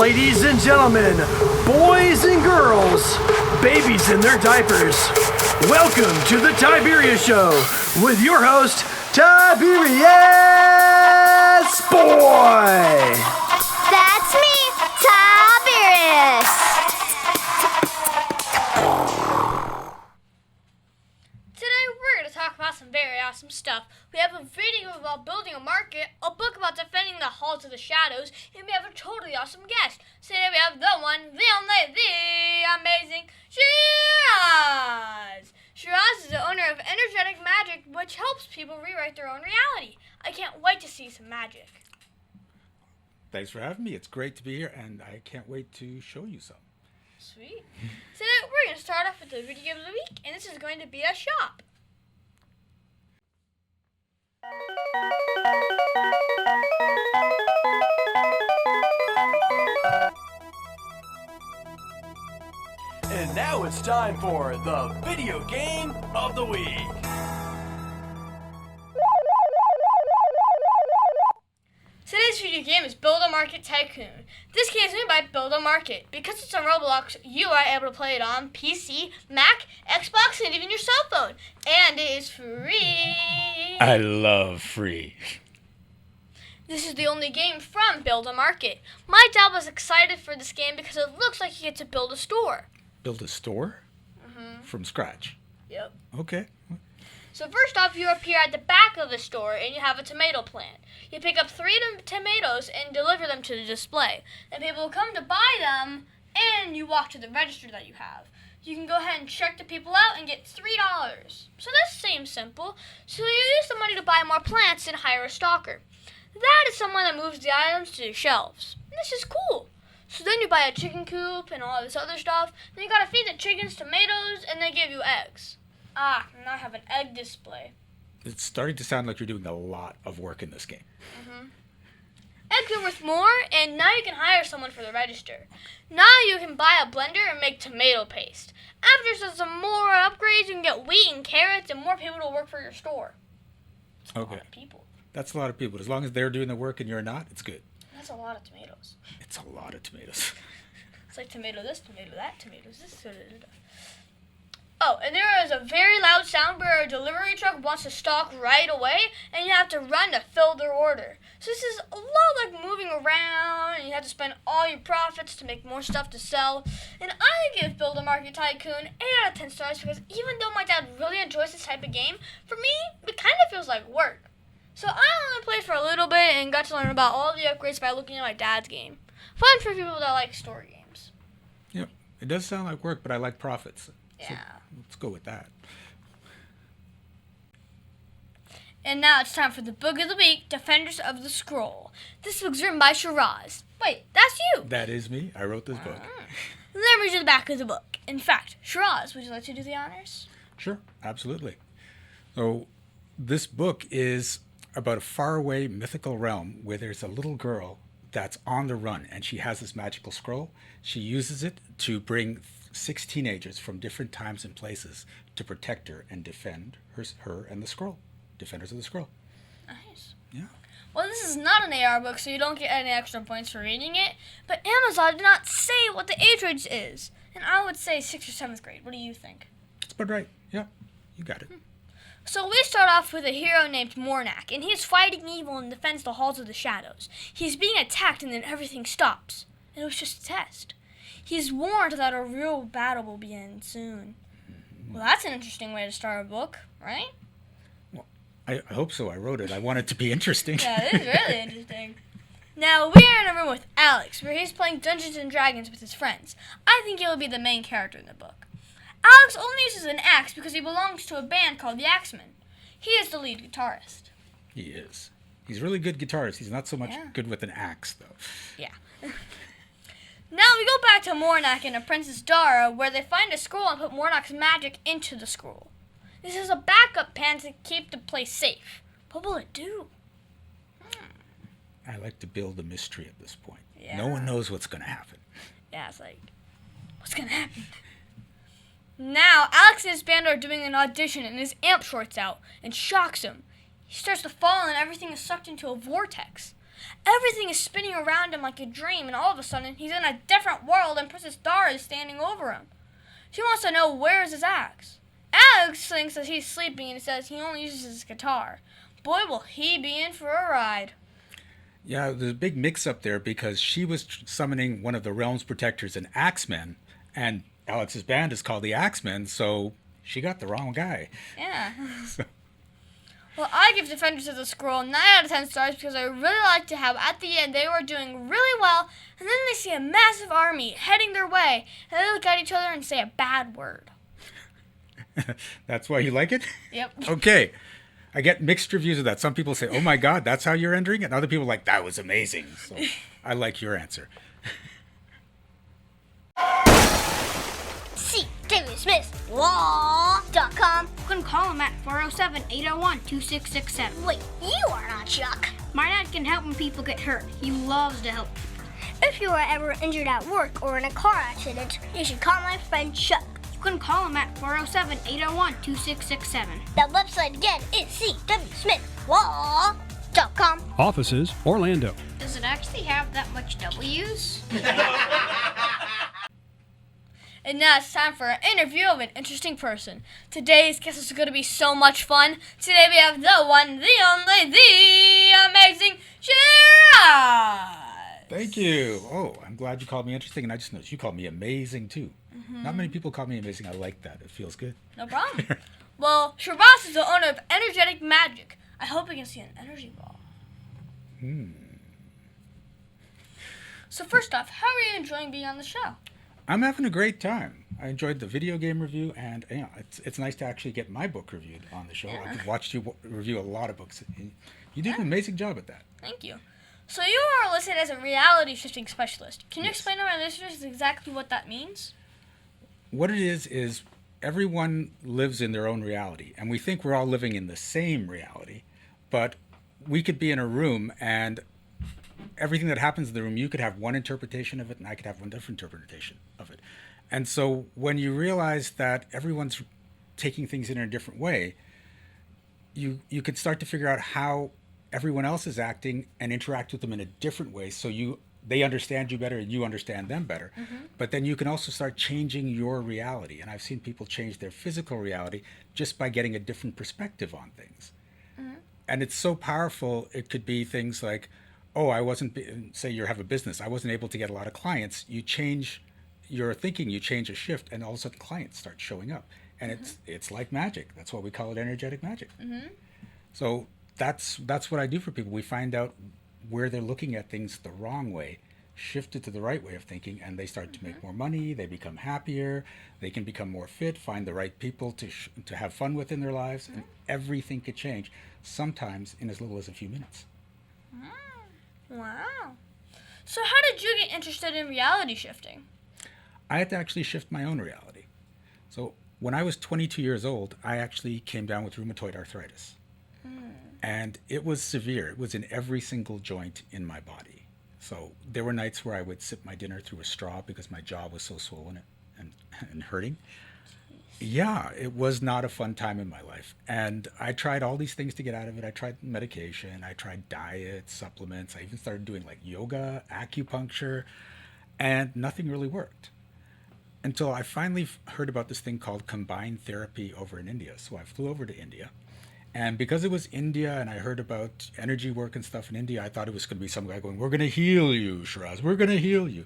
Ladies and gentlemen, boys and girls, babies in their diapers, welcome to the Tiberius Show with your host, Tiberius Boy! That's me, Tiberius! Today we're going to talk about some very awesome stuff. We have a video about building a market, a book about defending the halls of the shadows, and we have a totally awesome guest. Today we have the one, the only, the amazing Shiraz! Shiraz is the owner of Energetic Magic, which helps people rewrite their own reality. I can't wait to see some magic. Thanks for having me. It's great to be here, and I can't wait to show you some. Sweet. Today we're going to start off with the video of the week, and this is going to be a shop. And now it's time for the video game of the week. Today's video game is Build a Market Tycoon. This game is made by Build a Market. Because it's on Roblox, you are able to play it on PC, Mac, Xbox, and even your cell phone. And it is free. I love free. This is the only game from Build a Market. My dad was excited for this game because it looks like you get to build a store. Build a store? From scratch? Yep. Okay. So first off, you appear at the back of the store and you have a tomato plant. You pick up 3 tomatoes and deliver them to the display. And people will come to buy them, and you walk to the register that you have. You can go ahead and check the people out and get $3. So that seems simple. So you use the money to buy more plants and hire a stalker. That is someone that moves the items to the shelves. And this is cool. So then you buy a chicken coop and all this other stuff. Then you gotta feed the chickens tomatoes, and they give you eggs. Now I have an egg display. It's starting to sound like you're doing a lot of work in this game. Eggs are worth more, and now you can hire someone for the register. Now you can buy a blender and make tomato paste. After some more upgrades, you can get wheat and carrots and more people to work for your store. That's a lot of people. That's a lot of people. As long as they're doing the work and you're not, it's good. That's a lot of tomatoes. It's a lot of tomatoes. It's like tomato this, tomato that, tomatoes this, Oh, and there is a very loud sound where a delivery truck wants to stock right away, and you have to run to fill their order. So this is a lot like moving around, and you have to spend all your profits to make more stuff to sell. And I give Build a Market Tycoon 8 out of 10 stars because even though my dad really enjoys this type of game, for me, it kind of feels like work. So I only played for a little bit and got to learn about all the upgrades by looking at my dad's game. Fun for people that like story games. Yep. It does sound like work, but I like profits. Yeah. So let's go with that. And now it's time for the book of the week, Defenders of the Scroll. This book's written by Shiraz. Wait, that's you! That is me. I wrote this book. Let me read you the back of the book. In fact, Shiraz, would you like to do the honors? Sure, absolutely. So this book is about a faraway mythical realm where there's a little girl that's on the run, and she has this magical scroll. She uses it to bring 6 teenagers from different times and places to protect her and defend her and the scroll. Defenders of the Scroll. Nice. Yeah. Well, this is not an AR book, so you don't get any extra points for reading it. But Amazon did not say what the age range is. And I would say 6th or 7th grade. What do you think? That's about right. Yeah, you got it. So we start off with a hero named Mornak, and he is fighting evil and defends the halls of the shadows. He's being attacked, and then everything stops. And it was just a test. He's warned that a real battle will begin soon. Well, that's an interesting way to start a book, right? Well, I hope so. I wrote it. I want it to be interesting. Yeah, it is really interesting. Now, we are in a room with Alex, where he's playing Dungeons & Dragons with his friends. I think he will be the main character in the book. Alex only uses an axe because he belongs to a band called the Axemen. He is the lead guitarist. He is. He's a really good guitarist. He's not so much good with an axe, though. Yeah. Now we go back to Mornak and a Princess Dara, where they find a scroll and put Mornak's magic into the scroll. This is a backup plan to keep the place safe. What will it do? I like to build a mystery at this point. Yeah. No one knows what's going to happen. Yeah, it's like, what's gonna happen? Now, Alex and his band are doing an audition, and his amp shorts out and shocks him. He starts to fall, and everything is sucked into a vortex. Everything is spinning around him like a dream, and all of a sudden, he's in a different world, and Princess Dara is standing over him. She wants to know where is his axe. Alex thinks that he's sleeping, and says he only uses his guitar. Boy, will he be in for a ride. Yeah, there's a big mix-up there because she was summoning one of the realm's protectors, an Axeman, and Alex's band is called the Axemen, so she got the wrong guy. Yeah. So, Well, I give Defenders of the Scroll 9 out of 10 stars because I really liked how at the end they were doing really well, and then they see a massive army heading their way, and they look at each other and say a bad word. that's why you like it? Yep. Okay. I get mixed reviews of that. Some people say, oh my God, that's how you're ending it. And other people are like, that was amazing. So I like your answer. See Tiberius Law.com. You can call him at 407-801-2667. Wait, you are not Chuck. My dad can help when people get hurt. He loves to help. If you are ever injured at work or in a car accident, you should call my friend Chuck. You can call him at 407-801-2667. That website again is cwsmithlaw.com. Offices, Orlando. Does it actually have that much W's? And now it's time for an interview of an interesting person. Today's guest is going to be so much fun. Today we have the one, the only, the amazing Shiraz. Thank you. Oh, I'm glad you called me interesting. And I just noticed you called me amazing, too. Not many people call me amazing. I like that. It feels good. No problem. Well, Shiraz is the owner of Energetic Magic. I hope we can see an energy ball. So first off, how are you enjoying being on the show? I'm having a great time. I enjoyed the video game review, and it's nice to actually get my book reviewed on the show. Yeah. I've watched you review a lot of books. You did an amazing job at that. Thank you. So you are listed as a reality shifting specialist. Can you explain to our listeners exactly what that means? What it is everyone lives in their own reality, and we think we're all living in the same reality, but we could be in a room and everything that happens in the room, you could have one interpretation of it and I could have one different interpretation of it. And so when you realize that everyone's taking things in a different way, you could start to figure out how everyone else is acting and interact with them in a different way so they understand you better and you understand them better. But then you can also start changing your reality. And I've seen people change their physical reality just by getting a different perspective on things. And it's so powerful. It could be things like, oh, say you have a business, I wasn't able to get a lot of clients. You change your thinking, you change a shift, and all of a sudden clients start showing up. And it's like magic. That's why we call it energetic magic. So that's what I do for people. We find out where they're looking at things the wrong way, shift it to the right way of thinking, and they start to make more money, they become happier, they can become more fit, find the right people to have fun with in their lives, and everything could change, sometimes in as little as a few minutes. Wow. So how did you get interested in reality shifting? I had to actually shift my own reality. So when I was 22 years old, I actually came down with rheumatoid arthritis. And it was severe. It was in every single joint in my body. So there were nights where I would sip my dinner through a straw because my jaw was so swollen and hurting. Yeah, it was not a fun time in my life. And I tried all these things to get out of it. I tried medication, I tried diet, supplements. I even started doing like yoga, acupuncture, and nothing really worked. Until I finally heard about this thing called combined therapy over in India. So I flew over to India. And because it was India and I heard about energy work and stuff in India, I thought it was going to be some guy going, we're going to heal you, Shiraz, we're going to heal you.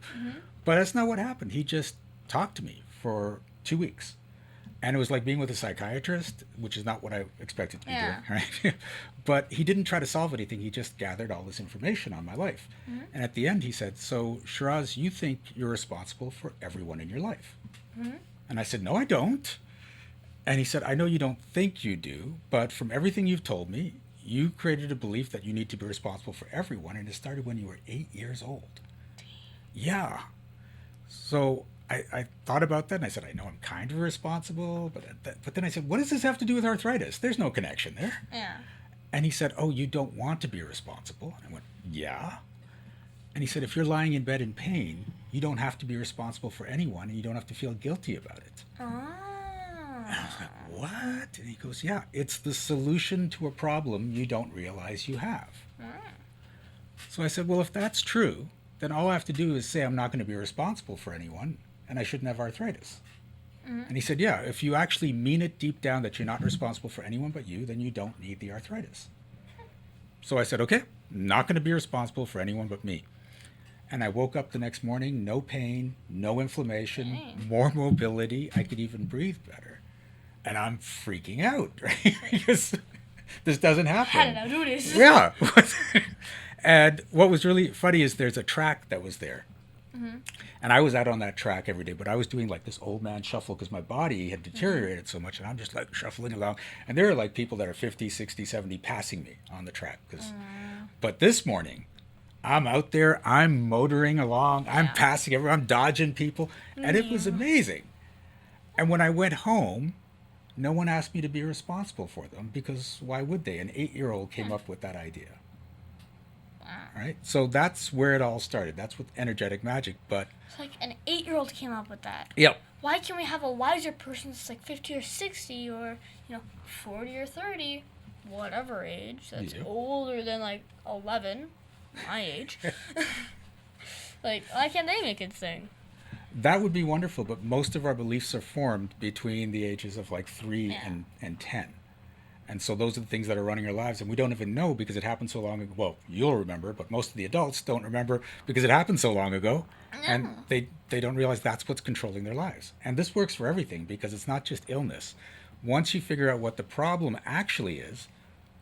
But that's not what happened. He just talked to me for 2 weeks. And it was like being with a psychiatrist, which is not what I expected to be doing, right? But he didn't try to solve anything. He just gathered all this information on my life. And at the end, he said, so Shiraz, you think you're responsible for everyone in your life? And I said, no, I don't. And he said, I know you don't think you do, but from everything you've told me, you created a belief that you need to be responsible for everyone, and it started when you were 8 years old. Yeah. So I thought about that, and I said, I know I'm kind of responsible, but then I said, what does this have to do with arthritis? There's no connection there. Yeah. And he said, oh, you don't want to be responsible? And I went, yeah. And he said, if you're lying in bed in pain, you don't have to be responsible for anyone, and you don't have to feel guilty about it. And I was like, what? And he goes, yeah, it's the solution to a problem you don't realize you have. So I said, well, if that's true, then all I have to do is say I'm not going to be responsible for anyone and I shouldn't have arthritis. And he said, yeah, if you actually mean it deep down that you're not responsible for anyone but you, then you don't need the arthritis. So I said, okay, not going to be responsible for anyone but me. And I woke up the next morning, no pain, no inflammation, more mobility. I could even breathe better. And I'm freaking out, right? Because this doesn't happen. How did I do this? Yeah. And what was really funny is there's a track that was there. And I was out on that track every day, but I was doing like this old man shuffle because my body had deteriorated so much. And I'm just like shuffling along. And there are like people that are 50, 60, 70 passing me on the track. But this morning, I'm out there, I'm motoring along, I'm passing everyone, I'm dodging people. And it was amazing. And when I went home, no one asked me to be responsible for them because why would they? An 8-year-old came up with that idea. Right? So that's where it all started. That's with energetic magic. But It's like an 8-year-old came up with that. yep. Why can't we have a wiser person that's like 50 or 60 or, 40 or 30, whatever age, that's Yep. older than like 11, my age. Like, why can't they make it sing? That would be wonderful, but most of our beliefs are formed between the ages of like 3 Yeah. and 10. And so those are the things that are running our lives, and we don't even know because it happened so long ago. Well, you'll remember, but most of the adults don't remember because it happened so long ago, and they don't realize that's what's controlling their lives. And this works for everything because it's not just illness. Once you figure out what the problem actually is,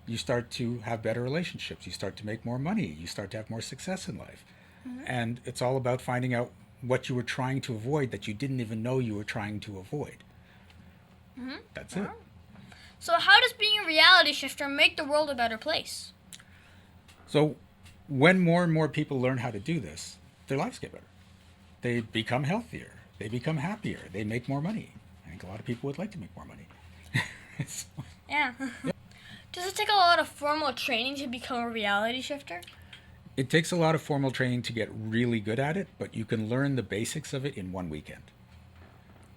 you start to have better relationships. You start to make more money. You start to have more success in life. And it's all about finding out what you were trying to avoid that you didn't even know you were trying to avoid. That's it. So how does being a reality shifter make the world a better place? So when more and more people learn how to do this, their lives get better. They become healthier. They become happier. They make more money. I think a lot of people would like to make more money. So, Yeah. Does it take a lot of formal training to become a reality shifter? it takes a lot of formal training to get really good at it, but you can learn the basics of it in one weekend.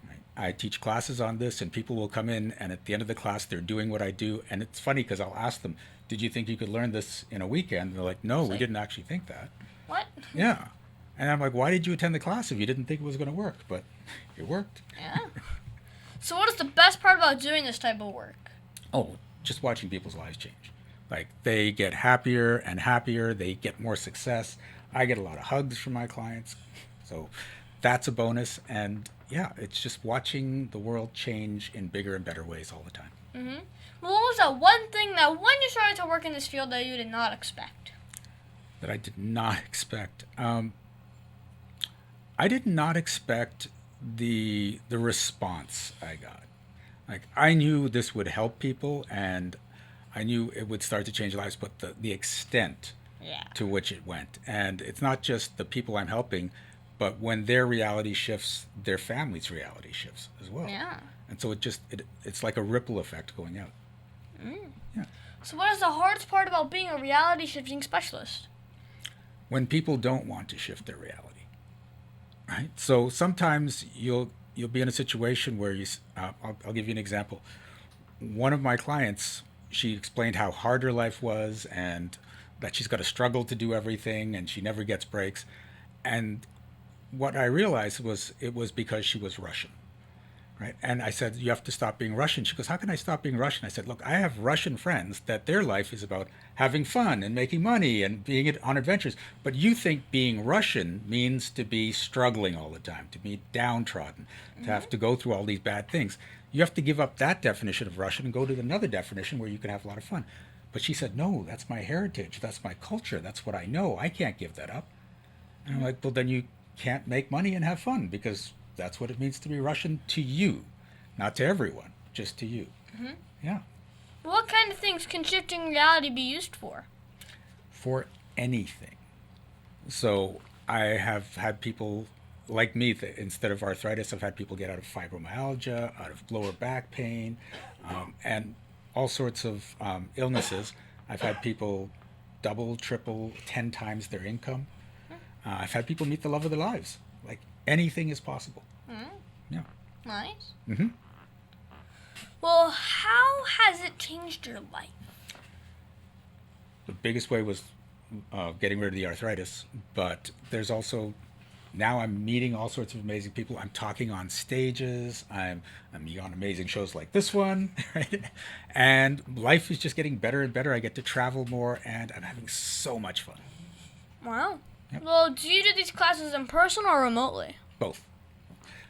Right? I teach classes on this, and people will come in, and at the end of the class, they're doing what I do. And it's funny because I'll ask them, did you think you could learn this in a weekend? And they're like, no, we didn't actually think that. What? Yeah. And I'm like, why did you attend the class if you didn't think it was going to work? But it worked. Yeah. So what is the best part about doing this type of work? Oh, just watching people's lives change. Like, they get happier and happier. They get more success. I get a lot of hugs from my clients. So that's a bonus. And yeah, it's just watching the world change in bigger and better ways all the time. Mm-hmm. Well, what was that one thing that when you started to work in this field that you did not expect? That I did not expect. I did not expect the response I got. Like, I knew this would help people, and I knew it would start to change lives, but the extent to which it went. And it's not just the people I'm helping, but when their reality shifts, their family's reality shifts as well. Yeah. And so it's like a ripple effect going out. So what is the hardest part about being a reality shifting specialist? When people don't want to shift their reality, right? So sometimes you'll be in a situation where I'll give you an example. One of my clients, she explained how hard her life was and that she's got to struggle to do everything and she never gets breaks. And what I realized was it was because she was Russian. Right. And I said, you have to stop being Russian. She goes, how can I stop being Russian? I said, look, I have Russian friends that their life is about having fun and making money and being on adventures. But you think being Russian means to be struggling all the time, to be downtrodden, to have to go through all these bad things. You have to give up that definition of Russian and go to another definition where you can have a lot of fun. But she said, no, that's my heritage. That's my culture. That's what I know. I can't give that up. And I'm like, well, then you can't make money and have fun because that's what it means to be Russian to you, not to everyone, just to you. Mm-hmm. Yeah. What kind of things can shifting reality be used for? For anything. So I have had people like me, instead of arthritis, I've had people get out of fibromyalgia, out of lower back pain, and all sorts of illnesses. I've had people double, triple, 10 times their income. I've had people meet the love of their lives. Like, anything is possible. Yeah. Nice. Mm-hmm. Well, how has it changed your life? The biggest way was getting rid of the arthritis, but there's also now I'm meeting all sorts of amazing people. I'm talking on stages. I'm on amazing shows like this one, right? And life is just getting better and better. I get to travel more, and I'm having so much fun. Wow. Yep. Well, do you do these classes in person or remotely? Both.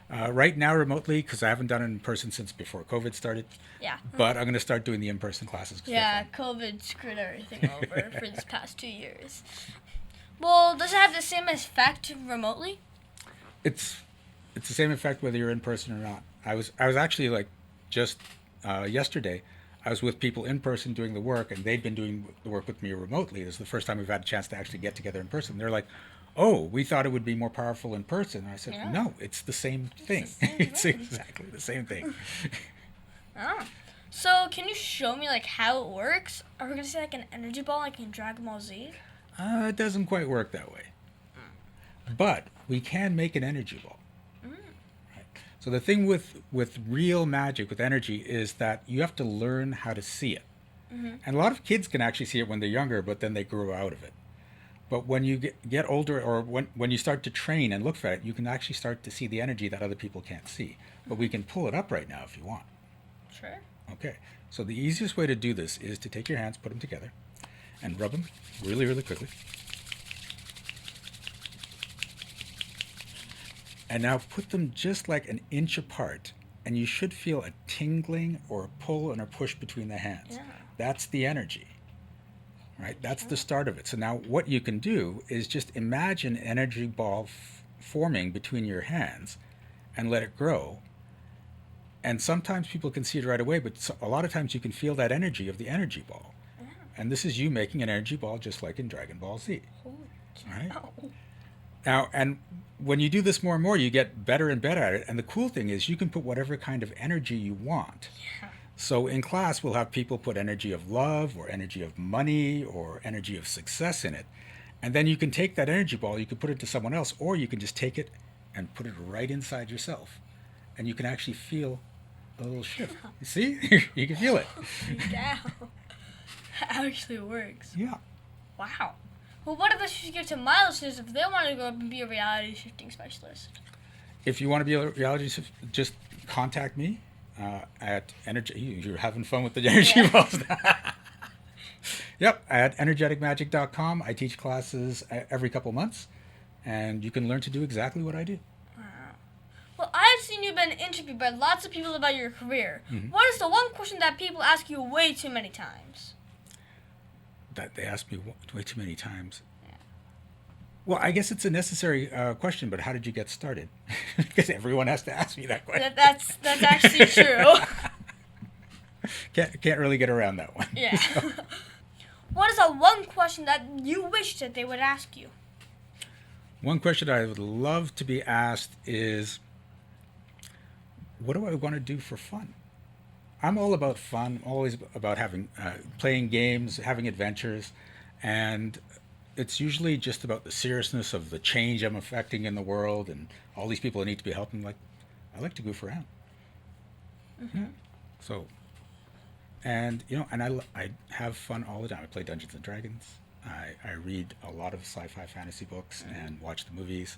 Right now remotely, because I haven't done it in person since before COVID started. Yeah. But I'm going to start doing the in-person classes. 'Cause Yeah, COVID screwed everything over for this past 2 years. Well, does it have the same effect remotely? It's the same effect whether you're in person or not. I was actually like just yesterday, I was with people in person doing the work, and they'd been doing the work with me remotely. This is the first time we've had a chance to actually get together in person. They're like, "Oh, we thought it would be more powerful in person." And I said, Yeah. "No, it's the same thing. the same It's thing." exactly the same thing." Oh. So, can you show me, like, how it works? Are we going to say, like, an energy ball like in Dragon Ball Z? It doesn't quite work that way. But we can make an energy ball. Right? So the thing with real magic, with energy, is that you have to learn how to see it. And a lot of kids can actually see it when they're younger, but then they grow out of it. But when you get older, or when you start to train and look for it, you can actually start to see the energy that other people can't see. But we can pull it up right now if you want. Sure. Okay. So the easiest way to do this is to take your hands, put them together, and rub them really, really quickly. And now put them just like an inch apart, and you should feel a tingling or a pull and a push between the hands. Yeah. That's the energy, right? That's the start of it. So now what you can do is just imagine an energy ball forming between your hands and let it grow. And sometimes people can see it right away, but a lot of times you can feel that energy of the energy ball. Yeah. And this is you making an energy ball just like in Dragon Ball Z. Holy Right? cow. Now, and when you do this more and more, you get better and better at it. And the cool thing is you can put whatever kind of energy you want. Yeah. So in class, we'll have people put energy of love or energy of money or energy of success in it. And then you can take that energy ball, you can put it to someone else, or you can just take it and put it right inside yourself. And you can actually feel a little shift. You see? You can feel it. Yeah. That actually works. Yeah. Wow. Well, what advice should you give to my listeners if they want to grow up and be a reality shifting specialist? If you want to be a reality shift, just contact me at Energy. You're having fun with the energy balls. Yep, at energeticmagic.com. I teach classes every couple months, and you can learn to do exactly what I do. Well, I've seen you've been interviewed by lots of people about your career. What is the one question that people ask you way too many times? That they ask me way too many times. Well, I guess it's a necessary question, but how did you get started? Because everyone has to ask me that question. That's actually true. Can't really get around that one. Yeah. So, What is the one question that you wish that they would ask you? one question I would love to be asked is, what do I want to do for fun? I'm all about fun. I'm always about having playing games, having adventures, and it's usually just about the seriousness of the change I'm affecting in the world and all these people that need to be helped. I like to goof around. Yeah. So, and and I have fun all the time. I play Dungeons and Dragons. I read a lot of sci-fi fantasy books and watch the movies.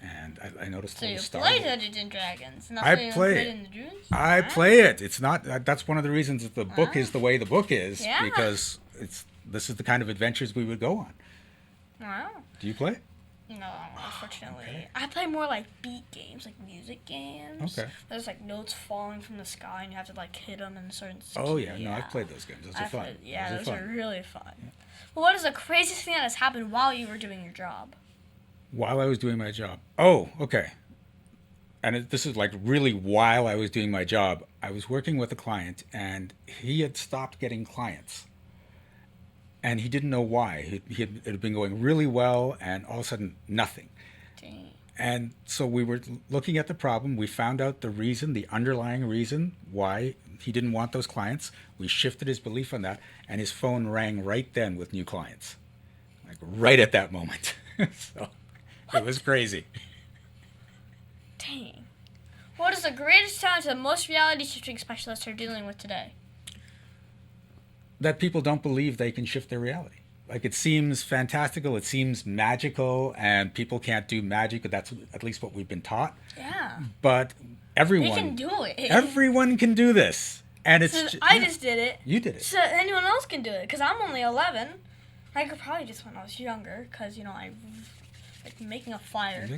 And I noticed So all you the Star play Wars. Dungeons and Dragons? Not I so you play put it. in the Jews? I play it. It's not. That's one of the reasons that the book is the way the book is, Yeah. because this is the kind of adventures we would go on. Wow. Do you play? No, unfortunately. Okay. I play more like beat games, like music games. Okay. There's like notes falling from the sky and you have to like hit them in certain Oh yeah, no, I've played those games. Those are fun. Those fun. are really fun. Well, what is the craziest thing that has happened while you were doing your job? While I was doing my job. Oh, okay. And this is like really while I was doing my job. I was working with a client, and he had stopped getting clients. And he didn't know why. It had been going really well, and all of a sudden, nothing. Dang. And so we were looking at the problem. We found out the reason, the underlying reason why he didn't want those clients. We shifted his belief on that, and his phone rang right then with new clients, like right at that moment. So it was crazy. Dang. What is the greatest challenge that most reality shifting specialists are dealing with today? That people don't believe they can shift their reality. Like, it seems fantastical, it seems magical, and people can't do magic, but that's at least what we've been taught. Yeah. But everyone They can do it. Everyone can do this. And it's So I just did it. You did it. So anyone else can do it, because I'm only 11. I could probably just when I was younger, because, I like making a fire.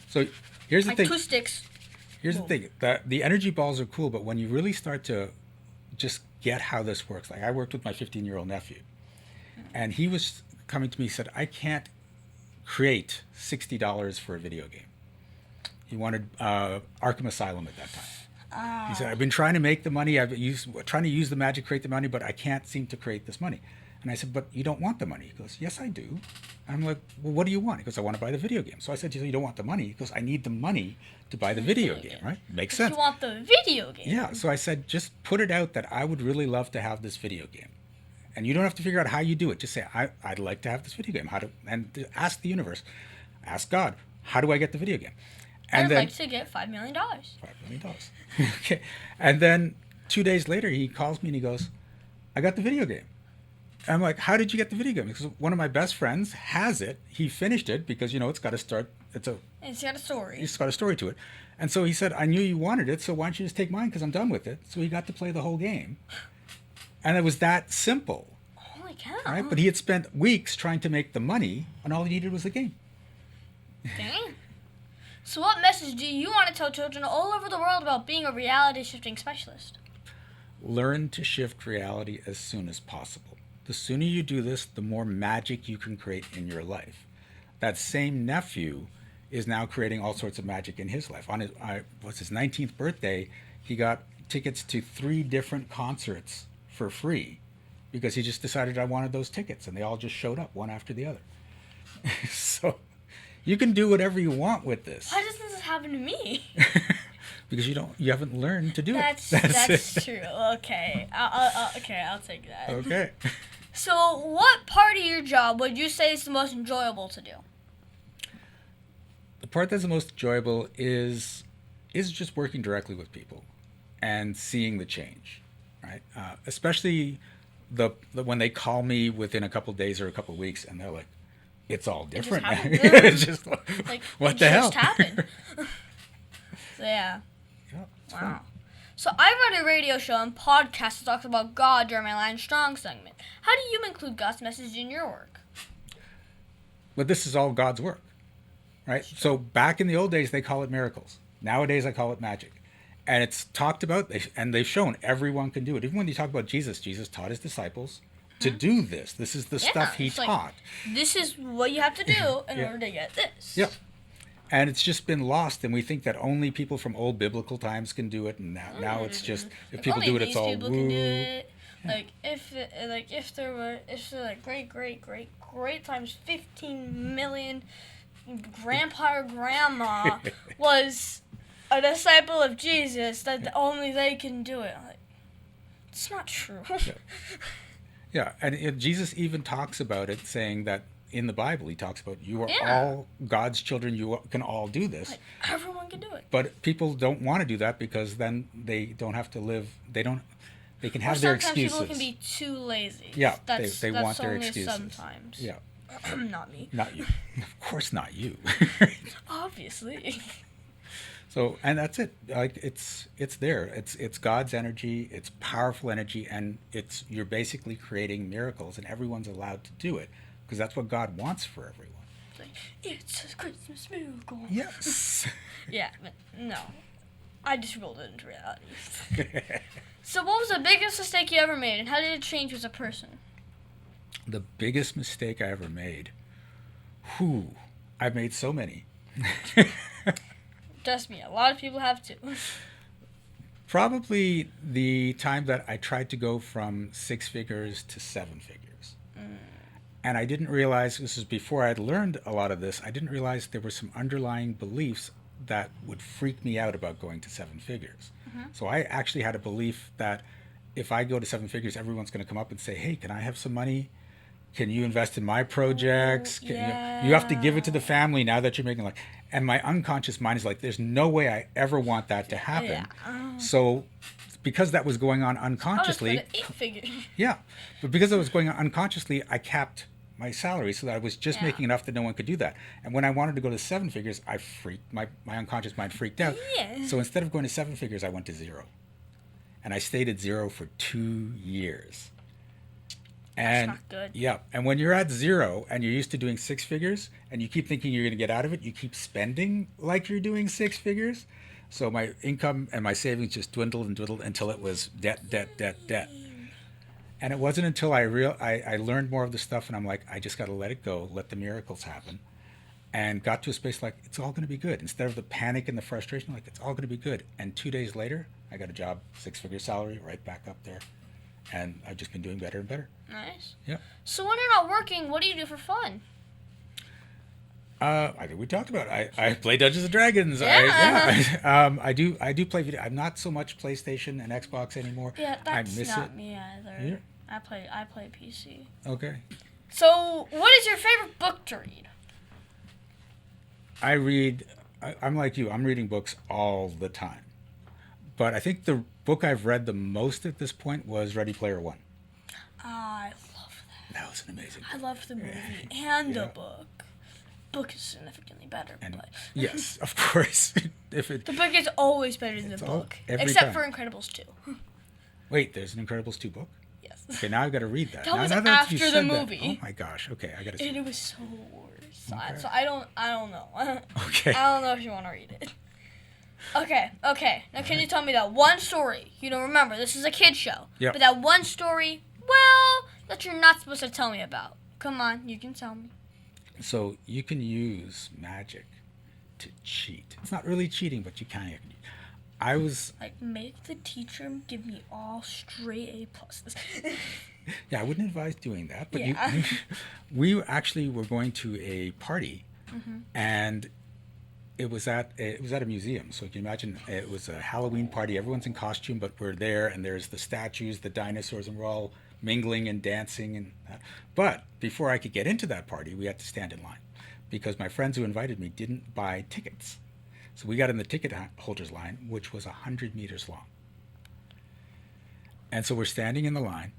So here's the Like thing. 2 sticks. Here's the thing. The energy balls are cool, but when you really start to just get how this works, like I worked with my 15-year-old nephew, and he was coming to me and said, I can't create $60 for a video game. He wanted Arkham Asylum at that time. He said, I've been trying to make the money, trying to use the magic to create the money, but I can't seem to create this money. And I said, but you don't want the money. He goes, yes, I do. And I'm like, well, what do you want? He goes, I want to buy the video game. So I said, you don't want the money? He goes, I need the money to buy the video game, right? Makes sense. You want the video game. Yeah, so I said, just put it out that I would really love to have this video game. And you don't have to figure out how you do it. Just say, I'd like to have this video game. And ask the universe, ask God, how do I get the video game? And I'd like to get $5 million. $5 million. Okay. And then 2 days later, he calls me and he goes, I got the video game. And I'm like, how did you get the video game? Because one of my best friends has it. He finished it because, it's got to start. It's got a story. It's got a story to it. And so he said, I knew you wanted it, so why don't you just take mine because I'm done with it. So he got to play the whole game. And it was that simple. Holy cow. Right? But he had spent weeks trying to make the money, and all he needed was the game. Dang. So what message do you want to tell children all over the world about being a reality shifting specialist? Learn to shift reality as soon as possible. The sooner you do this, the more magic you can create in your life. That same nephew is now creating all sorts of magic in his life. On his 19th birthday, he got tickets to 3 different concerts for free because he just decided I wanted those tickets, and they all just showed up one after the other. So you can do whatever you want with this. Why doesn't this happen to me? Because you haven't learned to do it. That's true. Okay. I'll take that. Okay. So what part of your job would you say is the most enjoyable to do? The part that's the most enjoyable is just working directly with people and seeing the change, right? Especially the when they call me within a couple of days or a couple of weeks, and they're like, "It's all different." It's just like, what the hell? Just happened. So yeah. It's Wow. fun. So I run a radio show and podcast that talks about God during my Lion Strong segment. How do you include God's message in your work? But this is all God's work, right? So back in the old days, they call it miracles. Nowadays, I call it magic. And it's talked about, and they've shown everyone can do it. Even when you talk about Jesus taught his disciples to do this. This is the stuff he taught. This is what you have to do in order to get this. Yep. And it's just been lost, and we think that only people from old biblical times can do it, and now it's just if people do it, it's all people woo. can do it. Like if they're like great times 15 million, grandpa or grandma was a disciple of Jesus, that only they can do it. Like, it's not true. Yeah, and Jesus even talks about it, saying that in the Bible, he talks about you are all God's children. You can all do this. Like, everyone can do it. But people don't want to do that because then they don't have to live. They can have their excuses. Sometimes people can be too lazy. Yeah, that's they want their only excuses. Sometimes. Yeah. Not me. Not you. Of course not you. Obviously. So, and that's it. Like it's there. It's God's energy. It's powerful energy, and you're basically creating miracles, and everyone's allowed to do it because that's what God wants for everyone. It's a Christmas miracle. Yes. Yeah, but no. I just rolled it into reality. So what was the biggest mistake you ever made, and how did it change you as a person? The biggest mistake I ever made? I've made so many. Trust me, a lot of people have too. Probably the time that I tried to go from 6 figures to 7 figures. And I didn't realize, this was before I'd learned a lot of this, I didn't realize there were some underlying beliefs that would freak me out about going to 7 figures. So I actually had a belief that if I go to 7 figures, everyone's going to come up and say, hey, can I have some money? Can you invest in my projects? You have to give it to the family now that you're making And my unconscious mind is like, there's no way I ever want that to happen. So because that was going on unconsciously, yeah, but because it was going on unconsciously, I capped my salary so that I was just making enough that no one could do that. And when I wanted to go to 7 figures, I freaked, my unconscious mind freaked out. Yeah. So instead of going to 7 figures, I went to 0. And I stayed at 0 for 2 years. And That's not good. yeah, and when you're at 0 and you're used to doing 6 figures and you keep thinking you're going to get out of it, you keep spending like you're doing 6 figures. So my income and my savings just dwindled and dwindled until it was debt, debt, debt, debt. And it wasn't until I learned more of the stuff and I'm like, I just got to let it go, let the miracles happen, and got to a space like, it's all going to be good. Instead of the panic and the frustration, like, it's all going to be good. And 2 days later, I got a job, 6-figure salary, right back up there. And I've just been doing better and better. Nice. Yeah. So when you're not working, what do you do for fun? I think we talked about it. I play Dungeons and Dragons. Yeah. I do play video. I'm not so much PlayStation and Xbox anymore. Yeah, that's I miss not it. me either. Yeah. I play PC. Okay. So what is your favorite book to read? I read. I'm like you. I'm reading books all the time. But I think the book I've read the most at this point was Ready Player One. I love that. That was an amazing book. I love the movie and the book. Book is significantly better, but Yes, of course. the book is always better than the book, every except time. for Incredibles 2. Wait, there's an Incredibles 2 book? Yes. Okay, now I've got to read that. That was now after you the said movie. That. Oh my gosh. Okay, I got to see And it. it was so worse. Okay. So I don't know. Okay. I don't know if you want to read it. Okay. Now can you tell me that one story? You don't remember. This is a kid's show. Yep. But that one story, well, that you're not supposed to tell me about. Come on, you can tell me. So you can use magic to cheat. It's not really cheating, but you kind of. I was. Like, make the teacher give me all straight A pluses. Yeah, I wouldn't advise doing that. But Yeah. we actually were going to a party, and it was at a museum. So you can imagine it was a Halloween party. Everyone's in costume, but we're there, and there's the statues, the dinosaurs, and we're all mingling and dancing and that. But before I could get into that party, we had to stand in line because my friends who invited me didn't buy tickets. So we got in the ticket holders line, which was 100 meters long. And so we're standing in the line,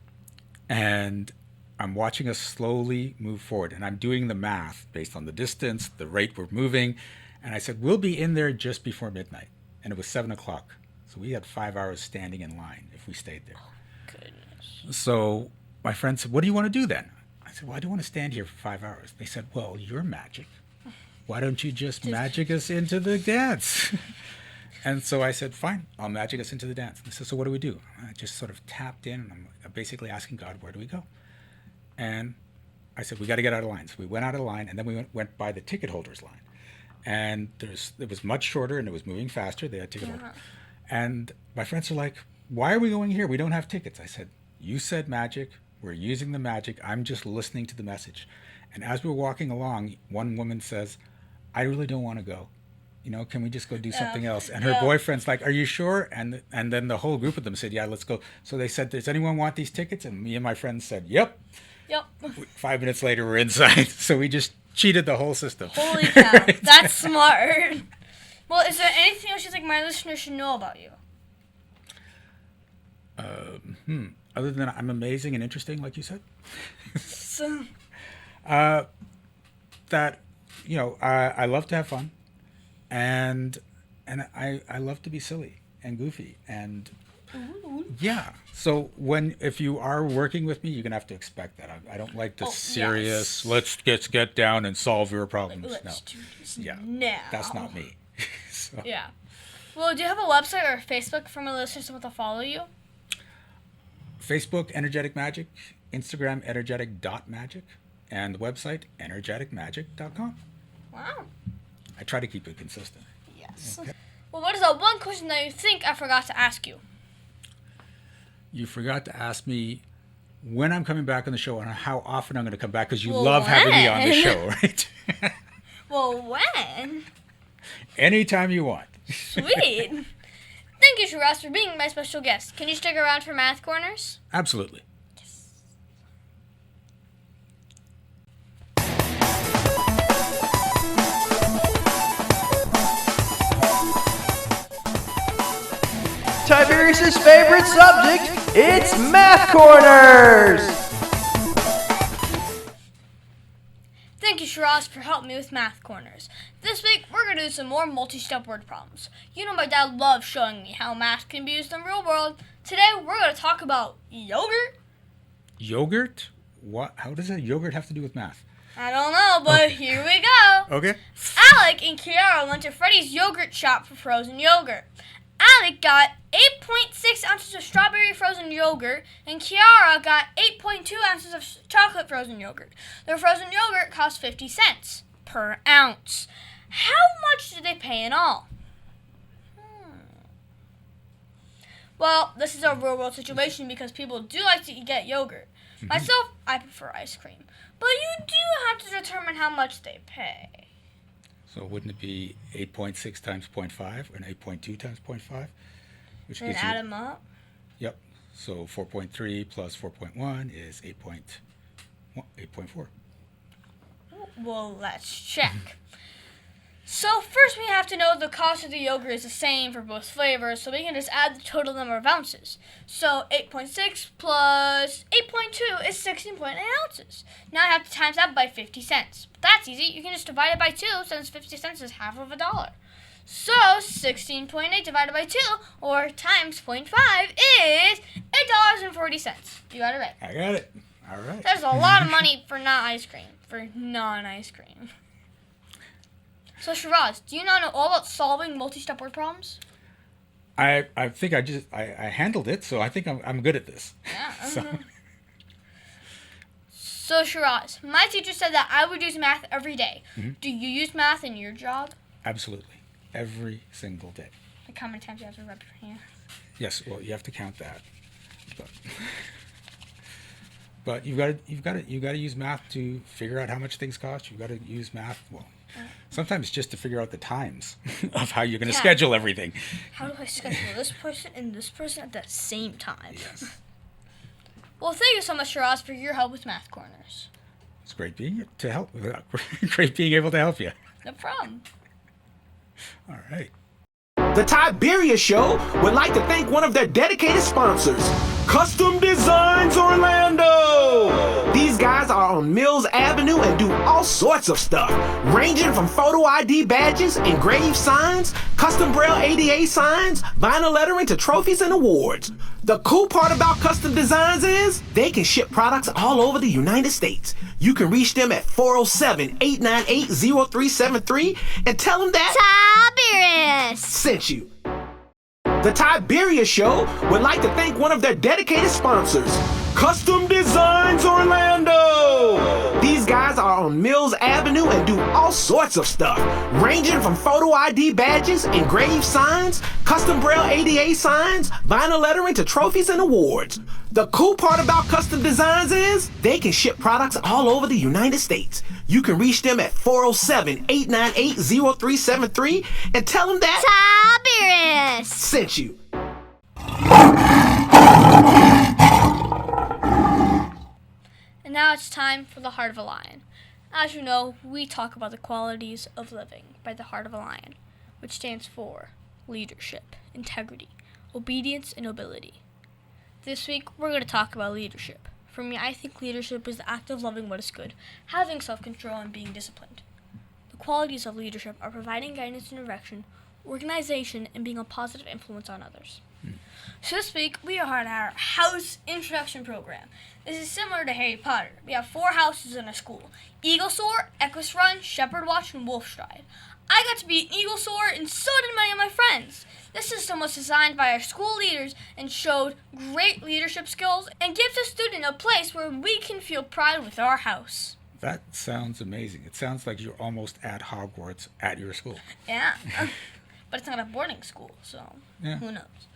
and I'm watching us slowly move forward, and I'm doing the math based on the distance, the rate we're moving. And I said, we'll be in there just before midnight. And it was 7 o'clock. So we had 5 hours standing in line if we stayed there. Goodness. So my friend said, what do you want to do then? I said, well, I don't want to stand here for 5 hours. They said, well, you're magic. Why don't you just magic us into the dance? And so I said, fine, I'll magic us into the dance. And they said, so what do we do? I just sort of tapped in, and I'm basically asking God, where do we go? And I said, we got to get out of line. So we went out of line, and then we went by the ticket holders line. And it was much shorter, and it was moving faster. They had ticket holders. And my friends are like, why are we going here? We don't have tickets. I said, you said magic. We're using the magic. I'm just listening to the message. And as we're walking along, one woman says, I really don't want to go. Can we just go do something else? And her boyfriend's like, are you sure? And then the whole group of them said, yeah, let's go. So they said, does anyone want these tickets? And me and my friends said, yep. 5 minutes later, we're inside. So we just cheated the whole system. Holy cow. That's smart. Well, is there anything else you think my listeners should know about you? Other than I'm amazing and interesting, like you said. So, That, I love to have fun. And I love to be silly and goofy. And yeah. So if you are working with me, you're going to have to expect that. I don't like the serious, let's get down and solve your problems. let's do this Yeah. now. That's not me. So, Yeah. Well, do you have a website or Facebook for my listeners who want to follow you? Facebook, Energetic Magic. Instagram, energetic.magic. And the website, energeticmagic.com. Wow. I try to keep it consistent. Yes. Okay. Well, what is that one question that you think I forgot to ask you? You forgot to ask me when I'm coming back on the show and how often I'm going to come back because you love having me on the show, right? Well, when? Anytime you want. Sweet. Thank you, Shiraz, for being my special guest. Can you stick around for Math Corners? Absolutely. Tiberius' favorite subject, it's Math Corners! Thank you, Shiraz, for helping me with Math Corners. This week, we're going to do some more multi-step word problems. You know my dad loves showing me how math can be used in the real world. Today, we're going to talk about yogurt. Yogurt? What? How does a yogurt have to do with math? I don't know, but here we go. Okay. Alec and Kiara went to Freddy's yogurt shop for frozen yogurt. Alec got 8.6 ounces of strawberry frozen yogurt, and Kiara got 8.2 ounces of chocolate frozen yogurt. Their frozen yogurt cost 50 cents per ounce. How much did they pay in all? Well, this is a real-world situation because people do like to get yogurt. Myself, I prefer ice cream. But you do have to determine how much they pay. So wouldn't it be 8.6 times 0.5 and 8.2 times 0.5? Which Then gives add you... them up. Yep. So 4.3 plus 4.1 is 8.4. Well, let's check. So first we have to know the cost of the yogurt is the same for both flavors, so we can just add the total number of ounces. So 8.6 plus 8.2 is 16.8 ounces. Now I have to times that by 50 cents. But that's easy. You can just divide it by 2 since 50 cents is half of a dollar. So 16.8 divided by 2 or times 0.5 is $8.40. You got it right. I got it. All right. That's a lot of money for non-ice cream. So Shiraz, do you not know all about solving multi-step word problems? I think I handled it, so I think I'm good at this. Yeah. So. So Shiraz, my teacher said that I would use math every day. Do you use math in your job? Absolutely. Every single day. Like how many times you have to rub your hand? Yes, well, you have to count that. But you've got to use math to figure out how much things cost. You've got to use math, well, sometimes just to figure out the times of how you're going to schedule everything. How do I schedule this person and this person at the same time? Yes. Well, thank you so much, Shiraz, for your help with Math Corners. It's great being able to help you. No problem. All right. The Tiberius Show would like to thank one of their dedicated sponsors, Custom Designs Orlando. These guys are on Mills Avenue and do all sorts of stuff, ranging from photo ID badges, engraved signs, custom braille ADA signs, vinyl lettering to trophies and awards. The cool part about Custom Designs is they can ship products all over the United States. You can reach them at 407-898-0373 and tell them that Tiberius sent you. The Tiberius Show would like to thank one of their dedicated sponsors, Custom Designs Orlando. These guys are on Mills Avenue and do all sorts of stuff, ranging from photo ID badges, engraved signs, custom braille ADA signs, vinyl lettering to trophies and awards. The cool part about Custom Designs is they can ship products all over the United States. You can reach them at 407-898-0373 and tell them that Tiberius sent you. And now it's time for the Heart of a Lion. As you know, we talk about the qualities of living by the Heart of a Lion, which stands for leadership, integrity, obedience, and nobility. This week, we're going to talk about leadership. For me, I think leadership is the act of loving what is good, having self-control, and being disciplined. The qualities of leadership are providing guidance and direction, organization, and being a positive influence on others. So this week, we are on our house introduction program. This is similar to Harry Potter. We have 4 houses in our school: Eagle Soar, Equus Run, Shepherd Watch, and Wolf Stride. I got to be an Eagle Soar, and so did many of my friends. This system was designed by our school leaders and showed great leadership skills and gives a student a place where we can feel pride with our house. That sounds amazing. It sounds like you're almost at Hogwarts at your school. Yeah, but it's not a boarding school, so Yeah. who knows?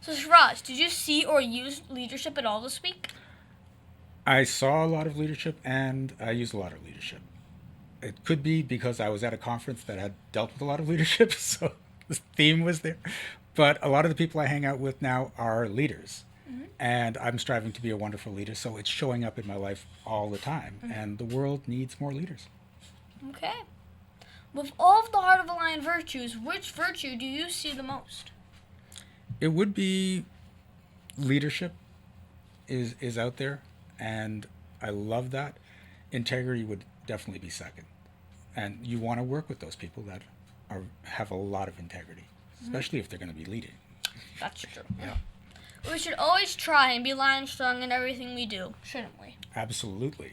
So Shiraz, did you see or use leadership at all this week? I saw a lot of leadership and I used a lot of leadership. It could be because I was at a conference that had dealt with a lot of leadership, so the theme was there. But a lot of the people I hang out with now are leaders. And I'm striving to be a wonderful leader, so it's showing up in my life all the time. And the world needs more leaders. Okay. With all of the Heart of a Lion virtues, which virtue do you see the most? It would be leadership is out there, and I love that. Integrity would definitely be second, and you want to work with those people that have a lot of integrity, especially if they're going to be leading. That's true. Yeah, We should always try and be lion strong in everything we do, shouldn't we? absolutely.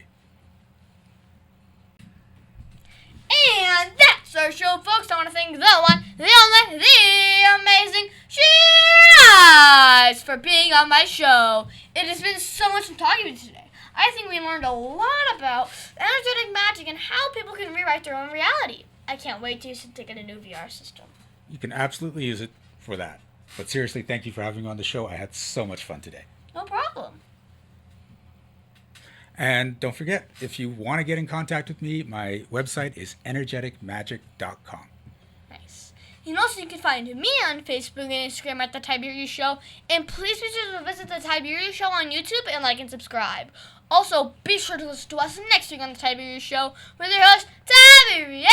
And that's our show, folks. I want to thank the one, the only, the amazing Shiraz for being on my show. It has been so much fun talking with you today. I think we learned a lot about energetic magic and how people can rewrite their own reality. I can't wait to use it to get a new VR system. You can absolutely use it for that. But seriously, thank you for having me on the show. I had so much fun today. No problem. And don't forget, if you want to get in contact with me, my website is energeticmagic.com. Nice. And also you can find me on Facebook and Instagram at The Tiberius Show. And please be sure to visit The Tiberius Show on YouTube and like and subscribe. Also, be sure to listen to us next week on The Tiberius Show with your host, Tiberius!